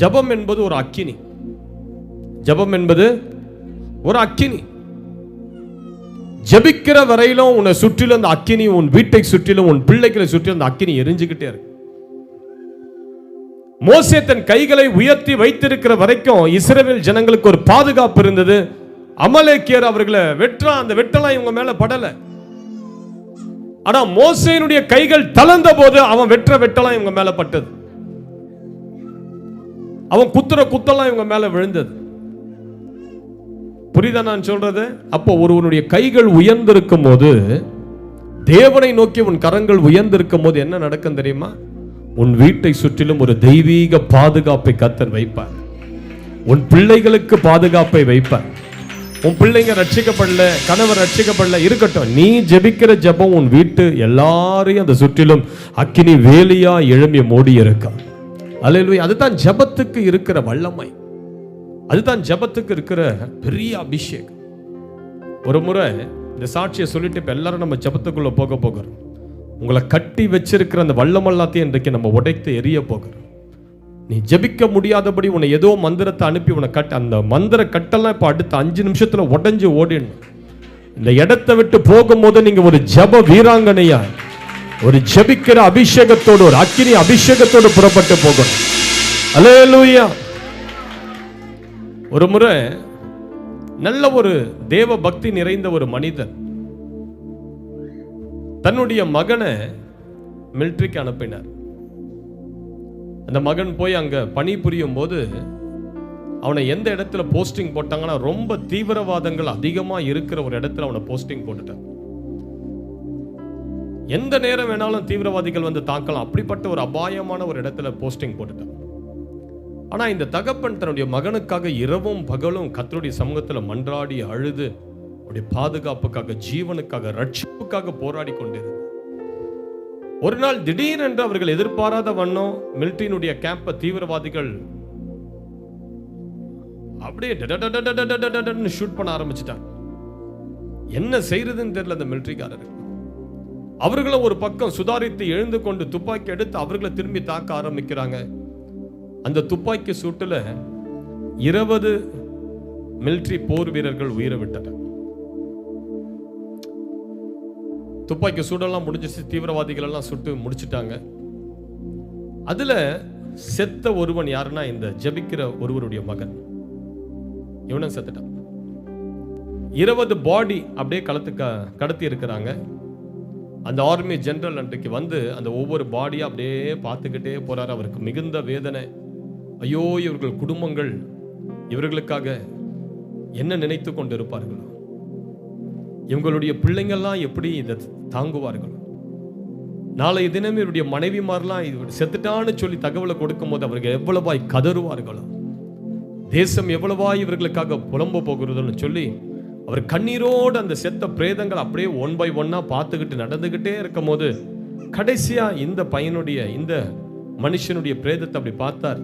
ஜெபம் என்பது ஒரு அக்கினி. ஜெபம் என்பது ஒரு அக்கினி. ஜெபிக்கிற வரையிலும் உன்னை சுற்றிலும் அந்த அக்கினி, உன் வீட்டை சுற்றிலும், உன் பிள்ளைகளை சுற்றிலும் அந்த அக்கினி எரிஞ்சுக்கிட்டே இருக்கு. மோசே தன் கைகளை உயர்த்தி வைத்திருக்கிற வரைக்கும் இஸ்ரவேல் ஜனங்களுக்கு ஒரு பாதுகாப்பு இருந்தது. அமலேக்கியர் அவர்களை வெற்றா, அந்த வெட்டலாம் இவங்க மேல படல. ஆனா மோசேனுடைய கைகள் தளர்ந்த போது அவன் வெட்டலாம் இவங்க மேல பட்டது. அவன் குத்தெல்லாம் இவங்க மேல விழுந்தது. புரியுதா நான் சொல்றது? அப்போ ஒருவனுடைய கைகள் உயர்ந்திருக்கும் போது, தேவனை நோக்கி உன் கரங்கள் உயர்ந்திருக்கும் போது என்ன நடக்கும் தெரியுமா? உன் வீட்டை சுற்றிலும் ஒரு தெய்வீக பாதுகாப்பை கர்த்தர் வைப்பார். உன் பிள்ளைகளுக்கு பாதுகாப்பை வைப்பார். உன் பிள்ளைங்க ரட்சிக்கப்படல, கணவர் ரட்சிக்கப்படல இருக்கட்டும், நீ ஜெபிக்கிற ஜெபம் உன் வீட்டு எல்லாரையும் அந்த சுற்றிலும் அக்கினி வேலியா எழும்பி மூடி இருக்கா. அல்லேலூயா. அதுதான் ஜெபத்துக்கு இருக்கிற வல்லமை, அதுதான் ஜெபத்துக்கு இருக்கிற பெரிய அபிஷேகம். ஒரு முறை இந்த சாட்சியை சொல்லிட்டு இப்ப எல்லாரும் நம்ம ஜெபத்துக்குள்ள போக போகிறோம். உங்களை கட்டி வச்சிருக்கிற அந்த வல்லமல்லாத்தையும் இன்றைக்கு நம்ம உடைத்து எரிய போகிறோம். நீ ஜெபிக்க முடியாதபடி உன்னை ஏதோ மந்திரத்தை அனுப்பி உன்னை கட்ட, அந்த மந்திர கட்டெல்லாம் இப்ப அடுத்த 5 நிமிஷத்துல உடைஞ்சு ஓடிடணும். இந்த இடத்தை விட்டு போகும்போது நீங்க ஒரு ஜெப வீராங்கனையா, ஒரு ஜெபிக்கிற அபிஷேகத்தோடு, ஒரு அக்கினி அபிஷேகத்தோடு புறப்பட்டு போகணும். அல்லேலூயா. ஒரு முறை நல்ல ஒரு தேவ பக்தி நிறைந்த ஒரு மனிதன் தன்னுடைய மகனை மிலிட்டரிக்கு அனுப்பினார். அந்த மகன் போய் அங்க பணிபுரியும் போது அவனை எந்த இடத்துல போஸ்டிங் போட்டாங்கன்னா, ரொம்ப தீவிரவாதங்கள் அதிகமா இருக்கிற ஒரு இடத்துல அவனை போஸ்டிங் போட்டுட்டான். எந்த நேரம் வேணாலும் தீவிரவாதிகள் வந்து தாக்கலாம், அப்படிப்பட்ட ஒரு அபாயமான ஒரு இடத்துல போஸ்டிங் போட்டுட்டான். ஆனா இந்த தகப்பன் தன்னுடைய மகனுக்காக இரவும் பகலும் கர்த்தருடைய சமூகத்துல மன்றாடி அழுது அவருடைய பாதுகாப்புக்காக, ஜீவனுக்காக, ரட்சிப்புக்காக போராடி கொண்டிருந்தார். ஒரு நாள் திடீரென்று அவர்கள் எதிர்பாராத வண்ணம் மிலிட்டரியினுடைய கேம்ப தீவிரவாதிகள் அப்படியே ஷூட் பண்ண ஆரம்பிச்சிட்டாங்க. என்ன செய்யறதுன்னு தெரியல அந்த மிலிட்டரிக்காரருக்கு. அவர்களும் ஒரு பக்கம் சுதாரித்து எழுந்து கொண்டு துப்பாக்கி எடுத்து அவர்களை திரும்பி தாக்க ஆரம்பிக்கிறாங்க. அந்த துப்பாக்கி சூட்டுல 20 மிலிட்டரி போர் வீரர்கள் உயிரை விட்டனர். துப்பாக்கி சூடெல்லாம் முடிஞ்சிச்சு, தீவிரவாதிகள் எல்லாம் சுட்டு முடிச்சிட்டாங்க. அதுல செத்த ஒருவன் யாருன்னா இந்த ஜெபிக்கிற ஒருவருடைய மகன். இவனும் செத்துட்டான். 20 பாடி அப்படியே கடத்தி இருக்கிறாங்க. அந்த ஆர்மி ஜெனரல் அன்றைக்கு வந்து அந்த ஒவ்வொரு பாடியா அப்படியே பார்த்துக்கிட்டே போறாரு. அவருக்கு மிகுந்த வேதனை. ஐயோ, இவர்கள் குடும்பங்கள் இவர்களுக்காக என்ன நினைத்து கொண்டு இருப்பார்களோ, இவங்களுடைய பிள்ளைங்கள்லாம் எப்படி இதை தாங்குவார்களோ, நாளைய தினம் இவருடைய மனைவிமாரெல்லாம் இவர் செத்துட்டான்னு சொல்லி தகவலை கொடுக்கும் போது அவர்கள் எவ்வளவாய் கதறுவார்களோ, தேசம் எவ்வளவாய் இவர்களுக்காக புலம்ப போகிறதுன்னு சொல்லி அவர் கண்ணீரோடு அந்த செத்த பிரேதங்கள் அப்படியே 1 by 1 பார்த்துக்கிட்டு நடந்துகிட்டே இருக்கும் போது கடைசியா இந்த பையனுடைய, இந்த மனுஷனுடைய பிரேதத்தை அப்படி பார்த்தார்.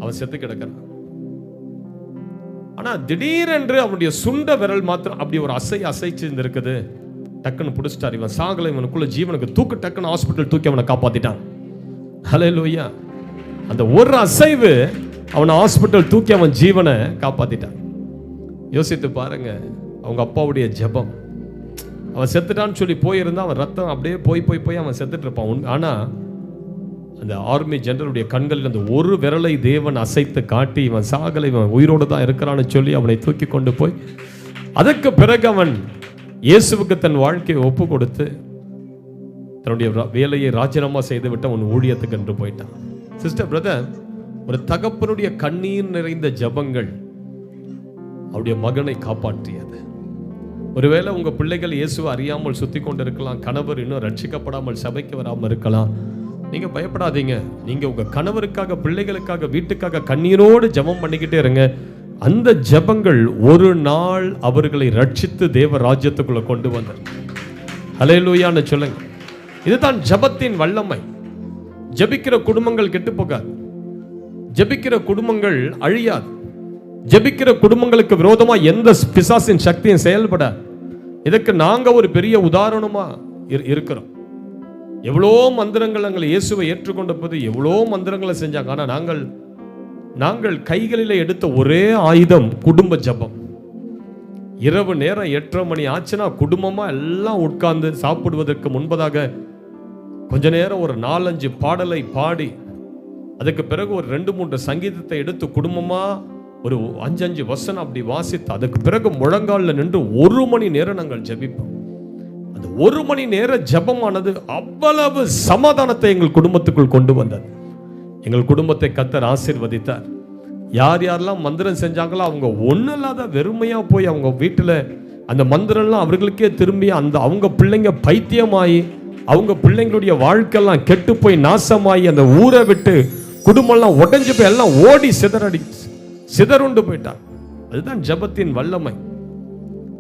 அவன் செத்து கிடக்கிறான். ஆனா திடீரென்று அவனுடைய சுண்ட விரல் மாத்திரம் அப்படி ஒரு அசைச்சு இருக்குது. டக்குன்னு பிடிச்சிட்டார். இவன் சாகல, இவனுக்குள்ள ஜீவனுக்கு டக்குன்னு ஹாஸ்பிட்டல் தூக்கி அவனை காப்பாத்திட்டான். ஹல்லேலூயா. அந்த ஒரு அசைவு அவனை ஹாஸ்பிட்டல் தூக்கி அவன் ஜீவனை காப்பாத்திட்டான். யோசித்து பாருங்க, அவங்க அப்பாவுடைய ஜெபம். அவன் செத்துட்டான்னு சொல்லி போயிருந்தா அவன் ரத்தம் அப்படியே போய் அவன் செத்துட்டு இருப்பான். ஆனா அந்த ஆர்மி ஜெனரலுடைய கண்களில் அந்த ஒரு விரலை தேவன் அசைத்து காட்டி, இவன் சாகலை, இவன் உயிரோடு தான் இருக்கிறான்னு சொல்லி அவனை தூக்கி கொண்டு போய், அதற்கு பிறகு அவன் இயேசுவுக்கு தன் வாழ்க்கையை ஒப்பு கொடுத்து தன்னுடைய வேலையை ராஜினாமா செய்து விட்டு அவன் ஊழியத்துக்கு என்று போயிட்டான். சிஸ்டர், பிரதர், ஒரு தகப்பனுடைய கண்ணீர் நிறைந்த ஜெபங்கள் அவருடைய மகனை காப்பாற்றியது. ஒருவேளை உங்க பிள்ளைகள் இயேசுவை அறியாமல் சுத்தி கொண்டு இருக்கலாம், கணவர் இன்னும் ரட்சிக்கப்படாமல் சபைக்கு வராமல் இருக்கலாம். நீங்க பயப்படாதீங்க. நீங்க உங்க கணவருக்காக, பிள்ளைகளுக்காக, வீட்டுக்காக கண்ணீரோடு ஜெபம் பண்ணிக்கிட்டே இருங்க. அந்த ஜெபங்கள் ஒரு நாள் அவர்களை ரட்சித்து தேவ ராஜ்யத்துக்குள்ள கொண்டு வந்தார். ஹல்லேலூயான்னு சொல்லுங்க. இதுதான் ஜெபத்தின் வல்லமை. ஜெபிக்கிற குடும்பங்கள் கெட்டு போகாது. ஜெபிக்கிற குடும்பங்கள் அழியாது. ஜெபிக்கிற குடும்பங்களுக்கு விரோதமா எந்த பிசாசின் சக்தியும் செயல்பட. இதற்கு நாங்க ஒரு பெரிய உதாரணமா இருக்கிறோம். எவ்வளோ மந்திரங்கள் நாங்கள் இயேசுவை ஏற்றுக்கொண்ட போது எவ்வளோ மந்திரங்களை செஞ்சாங்க. ஆனால் நாங்கள் கைகளில் எடுத்த ஒரே ஆயுதம் குடும்ப ஜபம். இரவு நேரம் 8:30 மணி ஆச்சுன்னா குடும்பமாக எல்லாம் உட்கார்ந்து சாப்பிடுவதற்கு முன்பதாக கொஞ்ச நேரம் ஒரு 4-5 பாடலை பாடி, அதுக்கு பிறகு ஒரு 2-3 சங்கீதத்தை எடுத்து குடும்பமாக ஒரு 5-5 வசனம் அப்படி வாசித்து, அதுக்கு பிறகு முழங்காலில் நின்று 1 மணி நேரம் நாங்கள் ஜெபிப்போம். அந்த 1 மணி நேர ஜெபமானது அவ்வளவு சமாதானத்தை எங்கள் குடும்பத்துக்குள் கொண்டு வந்தது. எங்கள் குடும்பத்தை கர்த்தர் ஆசீர்வதித்தார். யார் யாரெல்லாம் மந்திரம் செஞ்சாங்களோ அவங்க ஒன்றும் இல்லாத வெறுமையாக போய் அவங்க வீட்டில் அந்த மந்திரம்லாம் அவர்களுக்கே திரும்பி அவங்க பிள்ளைங்க பைத்தியமாயி, அவங்க பிள்ளைங்களுடைய வாழ்க்கையெல்லாம் கெட்டு போய் நாசமாயி, அந்த ஊரை விட்டு குடும்பம்லாம் உடைஞ்சு போய் எல்லாம் ஓடி சிதறுண்டு போயிட்டார். அதுதான் ஜெபத்தின் வல்லமை.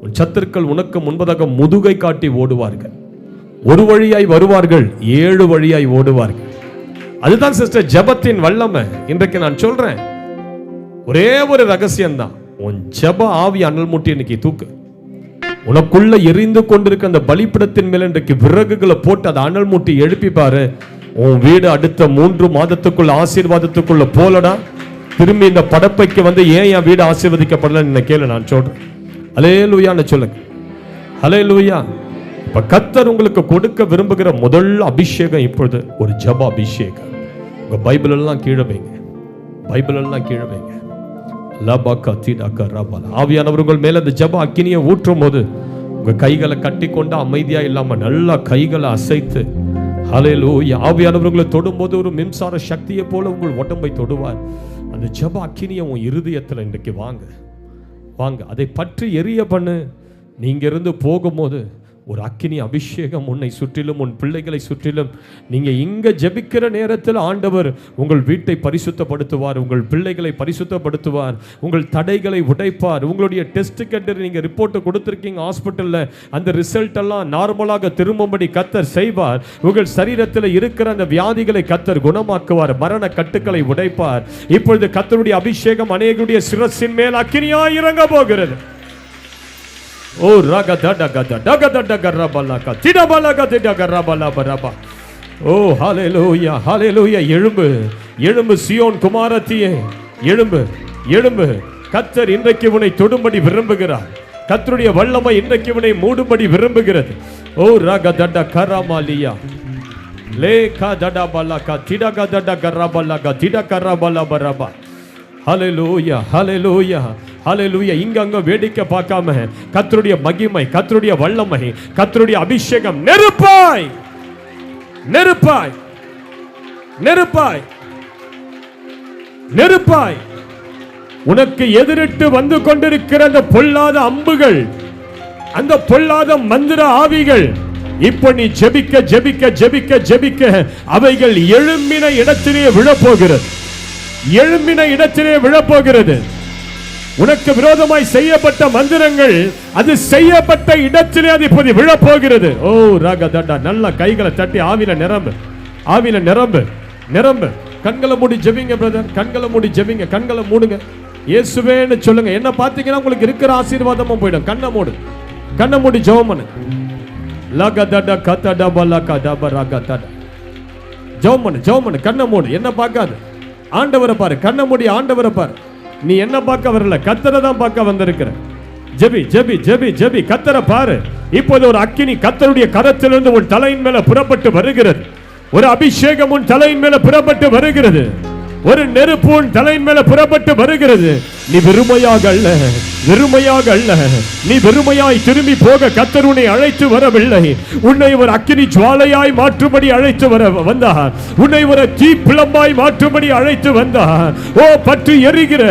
உன் சத்துருக்கள் உனக்கு முன்பதாக முதுகை காட்டி ஓடுவார்கள். ஒரு வழியாய் வருவார்கள், 7 வழியாய் ஓடுவார்கள். அதுதான் சிஸ்டர் ஜெபத்தின் வல்லமை. இன்றைக்கு நான் சொல்றேன், ஒரே ஒரு ரகசியம் தான். உன் ஜெப ஆவி அனல் மூட்டி இன்னைக்கு தூக்கு. உனக்குள்ள எரிந்து கொண்டிருக்க அந்த பலிப்பிடத்தின் மேல இன்றைக்கு விறகுகளை போட்டு அதை அனல் மூட்டி எழுப்பி பாரு. உன் வீடு அடுத்த 3 மாதத்துக்குள்ள ஆசீர்வாதத்துக்குள்ள போலடா. திரும்பி இந்த படப்பைக்கு வந்து ஏன் என் வீடு ஆசீர்வதிக்கப்படலன்னு கேளு. நான் சொல்றேன். ஹல்லேலூயான்னு சொல்லுங்க. ஹல்லேலூயா. இப்ப கர்த்தர் உங்களுக்கு கொடுக்க விரும்புகிற முதல் அபிஷேகம் இப்பொழுது ஒரு ஜெப அபிஷேகம். உங்க பைபிள் எல்லாம் கீழே வைங்க. பைபிள் எல்லாம் கீழே வைங்க. ஆவியானவர்கள் மேல அந்த ஜெப அக்கினியை ஊற்றும் போது உங்க கைகளை கட்டி கொண்டு அமைதியா இல்லாம நல்லா கைகளை அசைத்து ஹல்லேலூயா. ஆவியானவர்களை தொடும்போது ஒரு மின்சார சக்தியை போல உங்கள் உடம்பை தொடுவார். அந்த ஜெப அக்கினியை உன் இருதயத்தில் இன்றைக்கு வாங்க, அதை பற்றி எரிய பண்ணு. நீங்க இருந்து போகும்போது ஒரு அக்கினி அபிஷேகம் உன்னை சுற்றிலும் உன் பிள்ளைகளை சுற்றிலும். நீங்க இங்க ஜெபிக்கிற நேரத்தில் ஆண்டவர் உங்கள் வீட்டை பரிசுத்தப்படுத்துவார், உங்கள் பிள்ளைகளை பரிசுத்தப்படுத்துவார், உங்கள் தடைகளை உடைப்பார். உங்களுடைய டெஸ்ட் கட்டு நீங்க ரிப்போர்ட் கொடுத்திருக்கீங்க ஹாஸ்பிட்டல்ல, அந்த ரிசல்ட் எல்லாம் நார்மலாக திரும்பும்படி கர்த்தர் செய்வார். உங்கள் சரீரத்தில் இருக்கிற அந்த வியாதிகளை கர்த்தர் குணமாக்குவார், மரண கட்டுக்களை உடைப்பார். இப்பொழுது கர்த்தருடைய அபிஷேகம் அநேகருடைய சிரசின் மேல் அக்கினியாய் இறங்க போகிறது. ஓ ராக தட கத டக தட கரபலக திடபலக திட கரபலபரபா. ஓ ஹல்லேலூயா, ஹல்லேலூயா. எழும்பு சியோன் குமாரத்தியே, எழும்பு. கர்த்தர் இன்றைக்கு உன்னை தொடும்படி விரும்புகிறார். கர்த்தருடைய வல்லமை இன்றைக்கு உன்னை மூடும்படி விரும்புகிறது. ஓ ராக தட கரமாலியா லே க தட பலக திட கத கரபலக திட கரபலபரபா. ஹல்லேலூயா, ஹல்லேலூயா, ஹல்லேலூயா. இங்க வேடிக்கை பார்க்காம கர்த்தருடைய மகிமை, கர்த்தருடைய வல்லமை, கர்த்தருடைய அபிஷேகம் நெருப்பாய் உனக்கு எதிரிட்டு வந்து கொண்டிருக்கிற அந்த பொல்லாத அம்புகள், அந்த பொல்லாத மந்திர ஆவிகள் இப்ப நீ ஜெபிக்க அவைகள் எழும்பின இடத்திலே விழப்போகிறது. உனக்கு விரோதமாய் செய்யப்பட்ட மந்திரங்கள் அது செய்யப்பட்ட இடத்திலே அது இப்போது விழப்போகிறது. ஓ ராகதண்டா. நல்ல கைகளை தட்டி ஆவில நிரம்பு. கண்களை மூடி ஜெபிங்க பிரதர், கண்களை மூடி ஜெபிங்க. கண்களை மூடுங்க, இயேசுவேன்னு சொல்லுங்க. என்ன பார்த்தீங்கன்னா உங்களுக்கு இருக்கிற ஆசீர்வாதமும் போயிடும். கண்ணை மூடி ஜெபம் பண்ணு. லகதட கதட பலகதப ரகதட. ஜெபம் பண்ணு. கண்ணை மூடு. என்ன பார்க்காது, ஆண்டவரை பாரு. கண்ணை மூடி ஆண்டவரை பாரு. நீ என்ன பார்க்க வரல, கர்த்தரை தான் பார்க்க வந்திருக்கிற. ஜெபி. கர்த்தரை பாரு. இப்போது ஒரு அக்கினி கர்த்தருடைய கரத்திலிருந்து உன் தலையின் மேல புறப்பட்டு வருகிறது. ஒரு அபிஷேகம் உன் தலையின் மேல புறப்பட்டு வருகிறது. ஒரு நெருப்பு உன் தலையின் மேல புறப்பட்டு வருகிறது. நீ வெறுமையாக அல்ல, நீ வெறுமையாய் திரும்பி போக கர்த்தர் உன்னை அழைத்து வரவில்லை. உன்னை ஒரு அக்கினி ஜுவாலையாய் மாற்றும்படி அழைத்து வந்தார். உன்னை ஒரு தீ பிளம்பாய் மாற்றும்படி அழைத்து வந்தார். ஓ பற்றி எரிகிற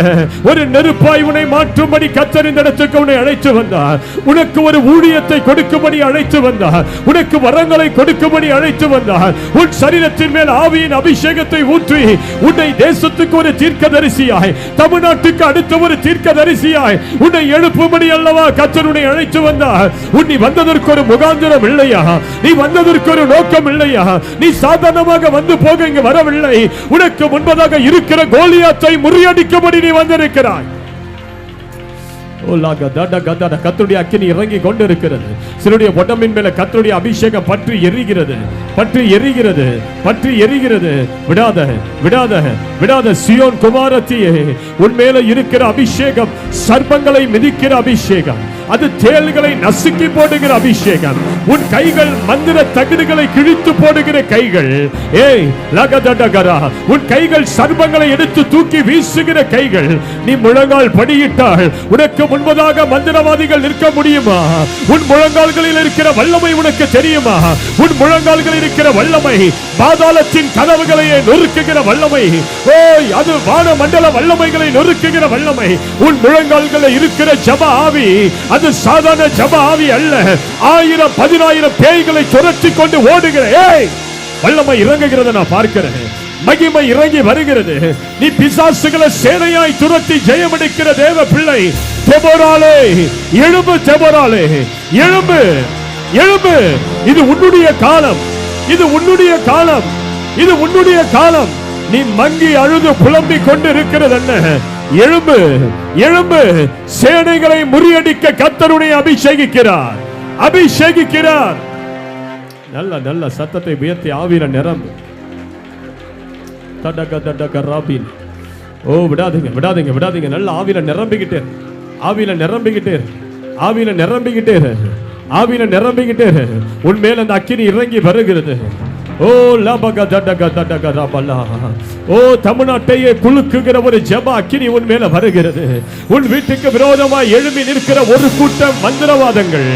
ஒரு நெருப்பாய் உன்னை மாற்றும்படி கர்த்தர் இந்த இடத்துக்கு உன்னை அழைத்து வந்தார். உனக்கு ஒரு ஊழியத்தை கொடுக்கும்படி அழைத்து வந்தார். உனக்கு வரங்களை கொடுக்கும்படி அழைத்து வந்தார். உன் சரீரத்தின் மேல் ஆவியின் அபிஷேகத்தை ஊற்றி உன்னை தேசத்துக்கு ஒரு தீர்க்கதரிசியாய், தமிழ்நாட்டுக்கு அடுத்த ஒரு தீர்க்கதரிசியாய் உன்னை எழுப்பும்படி அல்லவா கர்த்தர் உன்னை அழைத்து வந்தார். நீ வந்ததற்கு ஒரு முகாந்திரம் இல்லையா? நீ வந்ததற்கு ஒரு நோக்கம் இல்லையா? நீ சாதாரணமாக வந்து போக இங்கு வரவில்லை. உனக்கு முன்பதாக இருக்கிற கோலியாத்தை முறியடிக்கும்படி நீ வந்திருக்கிறாய். கர்த்தருடைய அக்கினி இறங்கி கொண்டிருக்கிறது. சிலருடைய உடம்பின் மேல கர்த்தருடைய அபிஷேகம் பற்றி எரிகிறது. பற்றி எரிகிறது, பற்றி எரிகிறது. விடாத விடாத விடாத சியோன் குமாரத்தியே, உன்மேல இருக்கிற அபிஷேகம் சர்ப்பங்களை மிதிக்கிற அபிஷேகம், அது தேள்களை நசுக்கி போடுகிற அபிஷேகம். உன் கைகள் மந்திர தகடுகளை கிழித்து போடுகிற கைகள். ஏய் லகதடகரா, உன் கைகள் சர்ப்பங்களை எடுத்து தூக்கி வீசுகிற கைகள். நீ முழங்கால் படியிட்டால் உனக்கு முன்பதாக மந்திரவாதிகள் நிற்க முடியுமா? உன் முழங்கால்களில் இருக்கிற வல்லமை உனக்கு தெரியுமா? உன் முழங்கால்களில் இருக்கிற வல்லமை பாதாளத்தின் கதவுகளையே நொறுக்குகிற வல்லமை. ஓய், அது வான மண்டல வல்லமைகளை நொறுக்குகிற வல்லமை. உன் முழங்கால்களில் இருக்கிற ஜப ஆவி அது சாதாரண ஜப ஆவி அல்ல. 1000 10,000 பேய்களை துரத்தி கொண்டு ஓடுகிற வல்லமை இறங்குகிறத நான் பார்க்கிறேன். மகிமை இறங்கி வருகிறது. நீ பிசாசுகளை சேனையாய் துரத்தி ஜெயமடிக்கிற தேவ பிள்ளை. தெபோராலே எழும்பு, தெபோராலே எழும்பு, எழும்பு. இது உன்னுடைய காலம், இது உன்னுடைய காலம், இது உன்னுடைய காலம். நீ மங்கி அழுது புலம்பிக் கொண்டு இருக்கிறது என்ன? எழும்பு, எழும்பு. சேனைகளை முறியடிக்க கர்த்தருடைய அபிஷேகிக்கிறார், அபிஷேகிக்கிறார். நல்ல நல்ல சத்தத்தை உயர்த்தி ஆவியில நிரம்பு. ஓ, விடாதீங்க விடாதீங்க விடாதீங்க. நல்ல ஆவியில நிரம்பிக்கிட்டே, ஆவியில நிரம்பிக்கிட்டே, ஆவியில நிரம்பிக்கிட்டே, ஆவியில நிரம்பிக்கிட்டே. உன்மேல் அந்த அக்கினி இறங்கி வருகிறது. ஓ லபக தடக தடக ரபலா. ஓ, தமிழ்நாட்டையே குலுக்குகிற ஒரு ஜெப அக்கினி உன் மேல வருகிறது. உன் வீட்டுக்கு விரோதமாய் எழும்பி நிற்கிற ஒரு கூட்டம் மந்திரவாதங்கள்,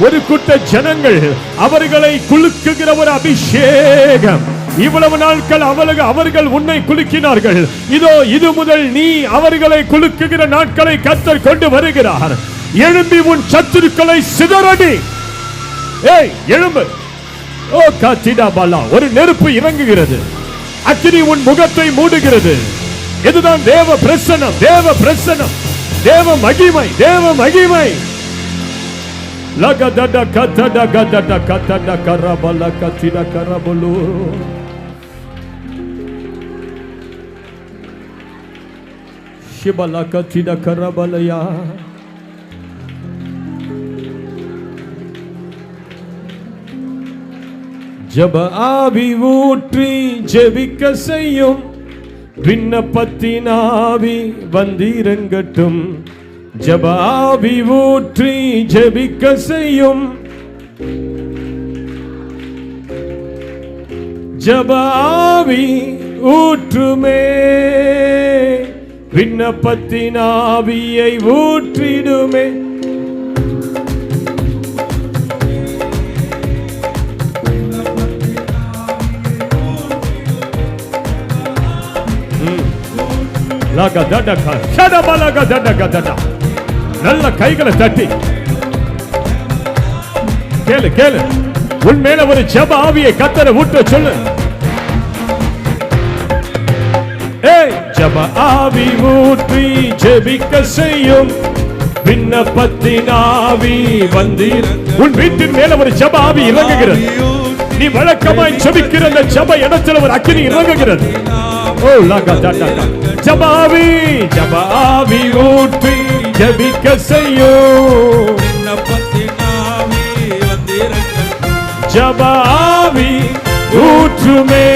ஒரு கூட்ட ஜனங்கள், அவர்களை குலுக்குகிற ஒரு அபிஷேகம். இவ்வளவு நாட்கள் அவர்கள் உன்னை குலுக்கினார்கள். இதோ இது முதல் நீ அவர்களை குலுக்குகிற நாட்களை கர்த்தர் கொண்டு வருகிறார். எழும்பி உன் சத்துருக்களை சிதறடி. ஏய் எழும்பு. ஓ காத்திடா பாலா, ஒரு நெருப்பு இறங்குகிறது. அக்கினி உன் முகத்தை மூடுகிறது. இதுதான் தேவ பிரசன்னம், தேவ பிரசன்னம், தேவ மகிமை, தேவ மகிமை. லகதட கதட கதட கதட கரபல கத்திட கரபலு. ஷிபல கத்திட கரபலயா. ஜப ஆவி ஊற்றி ஜெபிக்க செய்யும், விண்ணப்பத்தின் ஆவி வந்திறங்கட்டும். ஜப ஆவி ஊற்றி ஜெபிக்க செய்யும், ஜப ஆவி ஊற்றுமே. விண்ணப்பத்தின் ஆவியை ஊற்றிடுமே. நல்ல கைகளை தட்டி கேளு, கேளு. உன் மேல ஒரு ஜெப ஆவியை கர்த்தர் ஊற்ற சொல்லு. ஏய், ஜெப ஆவி ஊற்றி ஜெபிக்க செய்யும், விண்ணப்பத்தின் ஆவி வந்தீர். உன் வீட்டின் மேல ஒரு ஜெப ஆவி இறங்குகிறது. நீ வழக்கமாய் ஜெபிக்கிற அந்த ஜெப இடத்துல ஒரு அக்கினி இறங்குகிறது. ஓ லகா தடா. ஜப ஆவி, ஜப ஆவி ஊற்றி ஜெபிக்க செய்யும், விண்ணப்பத்தின் ஆவி வந்திறங்கட்டும். ஜப ஆவி ஊற்றுமே,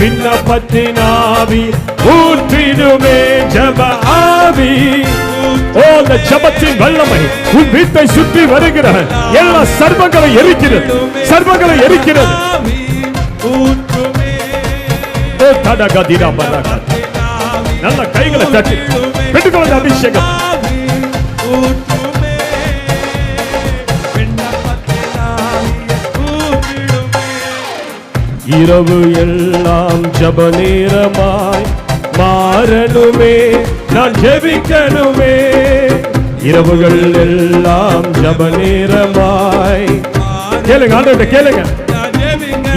விண்ணப்பத்தின் ஆவி ஊற்றிடுமே. ஜப ஆவி. ஓ, அந்த ஜபத்தின் வல்லமை உன் வீட்டை சுற்றி வருகிற எல்லா சர்வங்களை எரிக்கிறது, சர்வங்களை எரிக்கிறது. நல்ல கைகளை தட்டி பெற்றுக்கொள்ள அபிஷேகம். இரவு எல்லாம் ஜப நேரமாய் மாறணுமே, நான் ஜெபிக்கணுமே. இரவுகள் எல்லாம் ஜப நேரமாய். கேளுங்க, ஆண்டவரே கேளுங்க.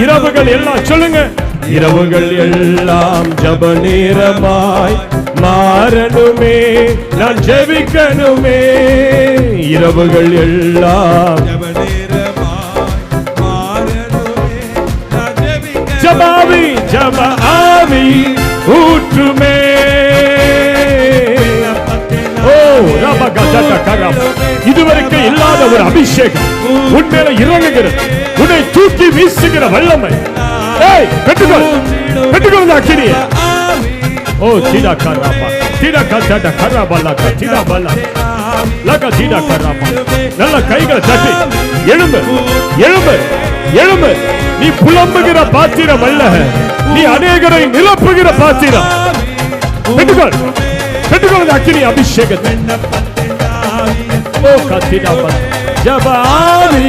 இரவுகள் எல்லாம் சொல்லுங்க. இரவுகள் எல்லாம் ஜப நேரமாய் மாறணுமே, நான் ஜெபிக்கணுமே. இரவுகள் எல்லாம் ஜப நேரமாய் மாறணுமே, நான் ஜெபிக்கணுமே. ஜப ஆவி, ஜப ஆவி ஊற்றுமே. ஓ ரபக தட கரம். இதுவரைக்கும் இல்லாத ஒரு அபிஷேகம் உன் மேல இறங்குகிறது. உன்னை தூக்கி வீசுகிற வல்லமை. ஏய் பெற்றுக்கொள், பெற்றுக்கொள் அக்கினியை. ஓ தீடா கராபா, தீடா கஜடா கராபலா தீடா பலா லக தீடா கராபா. நல்ல கைகளை தட்டி எழும்பு, எழும்பு, எழும்பு. நீ புலம்புகிற பாத்திரம் அல்ல, நீ அநேகரை நிரப்புகிற பாத்திரம். பெற்றுக்கொள், பெற்றுக்கொள் அக்கினி அபிஷேகத்தை. ஓ கத்திடா பலா ஜபாவி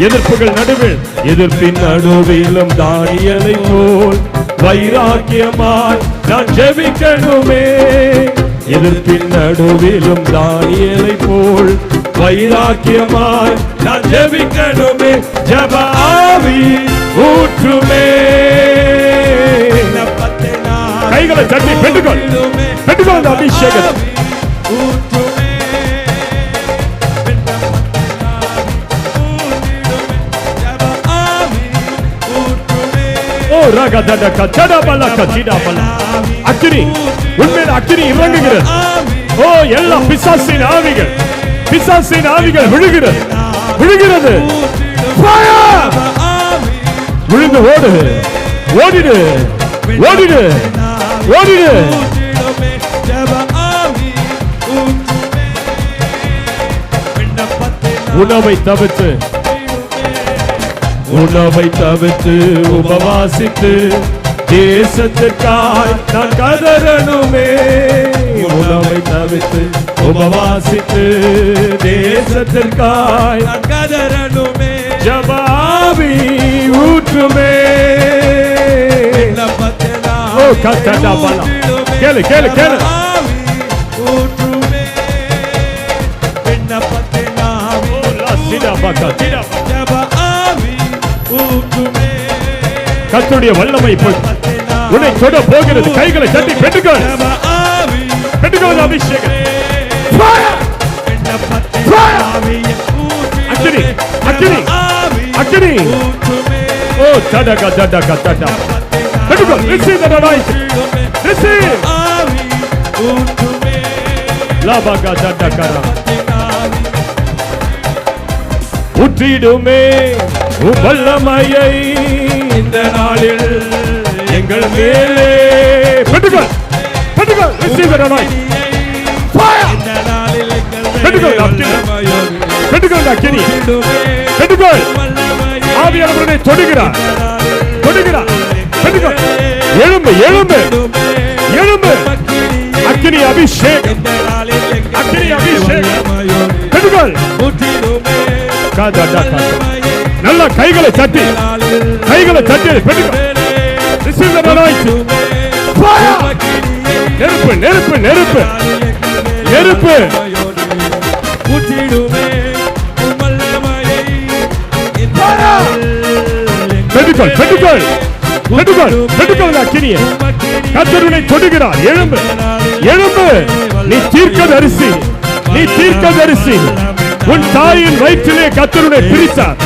எதிர்ப்புகள் நடுவில், எதிர்ப்பின் நடுவிலும் தானியேலை போல் வைராக்கியமாய் நான் ஜெபிக்கணுமே. எதிர்ப்பின் நடுவிலும் தானியேலை போல் வைராக்கியமாய் நான் ஜெபிக்கணுமே. ஜெப ஆவி ஊற்றுமே. கைகளை தட்டி பெற்றுக்கொள், பெற்றுக்கொள் அந்த அபிஷேகத்தை. அக்கினி, உண்மையான அக்கினி இறங்குகிறது. ஓ எல்லா பிசாசின் ஆவிகள், பிசாசின் ஆவிகள் விழுகிறது, விழுகிறது. விழுந்து ஓடு, ஓடிடு, ஓடிடு, ஓடிடு. உணவை தவிர்த்து, உணவை தவிர்த்து உபவாசித்து தேசத்திற்காய் நான் கதறணுமே. உணவை தவிர்த்து உபவாசித்து தேசத்திற்காய் நான் கதறணுமே. ஜெப ஆவி ஊற்றுமே. ஓ கத்தடா பலா, கேளு கேளு கேளு. கர்த்தருடைய வல்லமை உன்னை தொட போகிறது. கைகளை தட்டி பெற்றுக்கொள், பெற்றுக்கொள் அபிஷேகம். அக்கினி, அக்கினி, அக்கினி. ஓ தடக தடக தட. பெற்றுக்கொள். receive the anointing, receive. லாபக தடகரா. ஊற்றிடுமே உம் வல்லமையை இந்த நாளில் எங்கள் மேலே. பெற்றுக்கொள், பெற்றுக்கொள். receive the anointing, fire. பெற்றுக்கொள் அக்கினி, பெற்றுக்கொள் அக்கினி, பெற்றுக்கொள். ஆவியானவரை தொடுகிறார், தொடுகிறார். பெற்றுக்கொள். எழும்பு, எழும்பு, எழும்பு. அக்கினி அபிஷேகம், அக்கினி அபிஷேகம். பெற்றுக்கொள். நல்ல கைகளை தட்டி, கைகளை தட்டி பெற்றுக்கொள். receive the anointing, fire. நெருப்பு, நெருப்பு, நெருப்பு, நெருப்பு. பெற்றுக்கொள், பெற்றுக்கொள், பெற்றுக்கொள், பெற்றுக்கொள் அக்கினியை. கர்த்தர் உன்னை தொடுகிறார். எழும்பு, எழும்பு. நீ தீர்க்கதரிசி, நீ தீர்க்கதரிசி. உன் தாயின் வயிற்றிலே கர்த்தருடைய பிரித்தார்,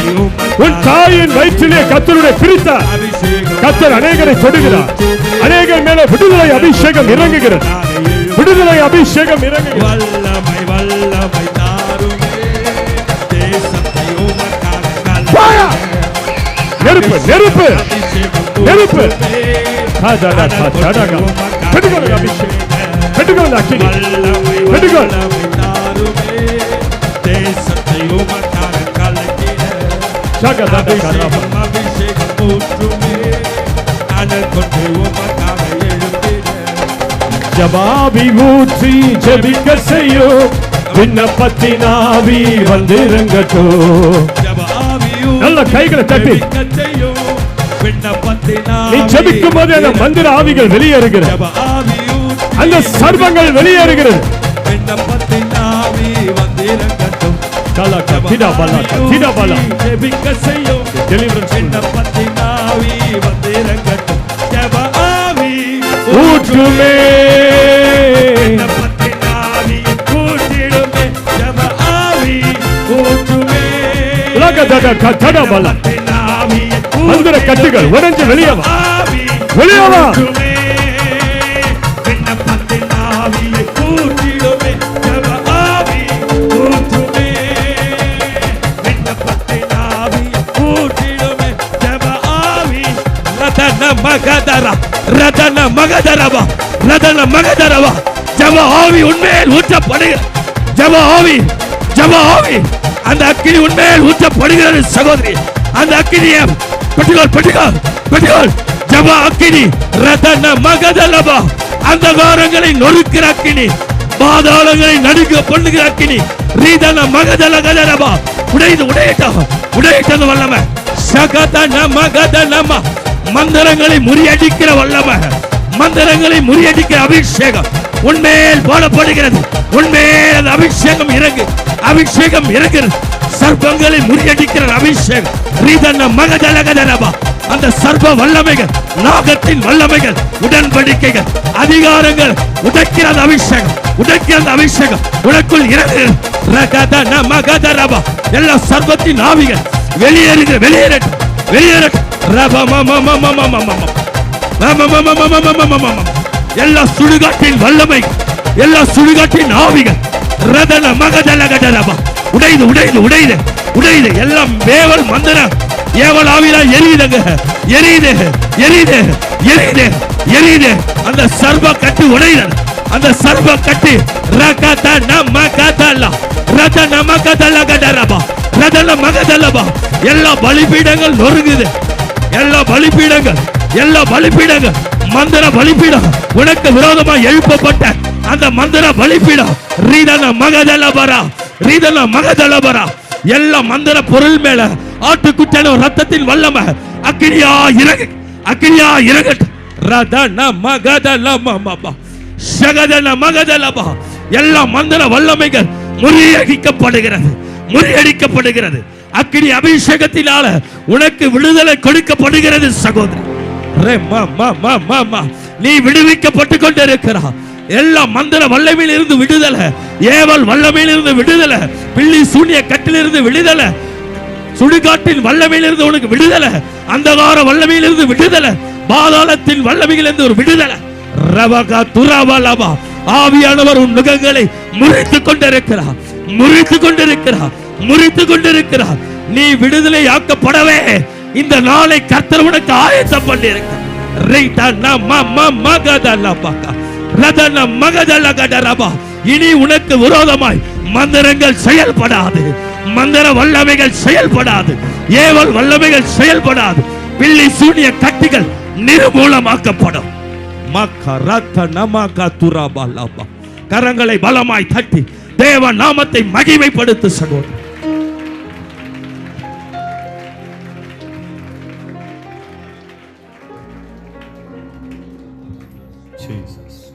உன் தாயின் வயிற்றிலே கர்த்தருடைய பிரித்தார். கர்த்தர் அநேகரை தொடுகிறார். அநேகர் மேல விடுதலை அபிஷேகம் இறங்குகிறது, விடுதலை அபிஷேகம் இறங்குகிறது. நெருப்பு, நெருப்பு, நெருப்பு. பெற்றுக்கொள் அபிஷேகம், பெற்றுக்கொள் அக்கினி, பெற்றுக்கொள். ஜபாபி ஊற்றி ஜபிக்க செய்யும் விண்ணப்பத்தின் ஆவி வந்திறங்கட்டோ. நல்ல கைகளை தட்டி நீ ஜபிக்கும் போது அந்த மந்திர ஆவிகள் வெளியேறுகிறது, அந்த சர்வங்கள் வெளியேறுகிறது. ஊற்றுமே மந்திர கட்டுகள் உடைஞ்சு வெளியவா, வெளியவா. ரதன மகதரா ரதன மகதரவா ரதன மகதரவா. ஜெப ஆவி உன்மேல் ஊற்றப்படுகிறது. ஜெப ஆவி அந்த அக்கினி உன்மேல் ஊற்றப்படுகிறது சகோதரி. அந்த அக்கினியை பெற்றுக்கொள். ஜெப அக்கினி ரதன மகதலவா. அந்த காரங்களை நொறுக்கிற அக்கினி, பாதாளங்களை நடுங்க பண்ணுகிற அக்கினி ரீதன மகதலகதரவா. உடையிட்டது வல்லமை. சகதன மகதலமா. மந்திரங்களை முறியடிக்கிற வல்லமை, மந்திரங்களை முறியடிக்கிற அபிஷேகம் உன்மேல் போடப்படுகிறது. உன்மேல் அந்த அபிஷேகம் இறங்குகிறது. சர்ப்பங்களை முறியடிக்கிற அபிஷேகம் ரீதன மகதலகதரவா. அந்த சர்ப்ப வல்லமைகள், நாகத்தின் வல்லமைகள், உடன்படிக்கைகள், அதிகாரங்கள் உடைக்கிற அபிஷேகம் உனக்குள் இறங்குகிறது. ரகதன மகதரவா. எல்லா சர்ப்பத்தின் ஆவிகள் வெளியேறட்டும். எல்லா சுடுகாட்டின் வல்லமை, எல்லா சுடுகாட்டின் ஆவிகள் ரதன மகதலகதரவா. உடையுது. எல்லாம் வேவல் மந்திரம் ஏவல் ஆவிலா எரியுது. அந்த சர்வ கட்டு உடையுது. அந்த சர்வ கட்டு ரகதன மகதலா ரதன மகதலகதரவா ரதன மகதலவா. எல்லா பலிபீடங்கள் நொறுங்குது. எல்லா பலிபீடங்கள் மந்திர பலிபீடம், உனக்கு விரோதமாக எழுப்பப்பட்ட அந்த மந்திர பலிபீடம் ரீதன மகதலபரா. எல்லா மந்திர பொருள் மேல ஆட்டுக்குட்டியான ரத்தத்தின் வல்லமை அக்கினியா இறங்கட்டும். ரதன மகதலமா சகதன மகதலபா. எல்லா மந்திர வல்லமைகள் முறியடிக்கப்படுகிறது. அக்கினி அபிஷேகத்தினால உனக்கு விடுதலை கொடுக்கப்படுகிறது சகோதரி. நீ விடுவிக்கப்பட்டு கொண்டிருக்கிறாய். எல்லா மந்திர வல்லமையில் இருந்து விடுதலை, ஏவல் வல்லமையில் இருந்து விடுதலை, பில்லி சூனிய கட்டிலிருந்து விடுதலை, சுடுகாட்டின் வல்லமையில் இருந்து உனக்கு விடுதலை, அந்தகார வல்லமையில் இருந்து விடுதலை, பாதாளத்தின் வல்லமையில் இருந்து ஒரு விடுதலை. ரவகா துரவலவா. ஆவியானவர் உன் நுகங்களை முறித்துக் கொண்டிருக்கிறார். நீ விடுதலை ஆக்கப்படவே இந்த நாளை கர்த்தர் உனக்கு ஆயத்தம் பண்ணியிருக்கிறார். இனி உனக்கு விரோதமாய் மந்திரங்கள் செயல்படாது, மந்திர வல்லமைகள் செயல்படாது, ஏவல் வல்லமைகள் செயல்படாது. பில்லி சூனிய கட்டிகள் நிர்மூலமாக்கப்படும். கரங்களை பலமாய் தட்டி தேவ நாமத்தை மகிமைப்படுத்து சகோதரர். Jesus.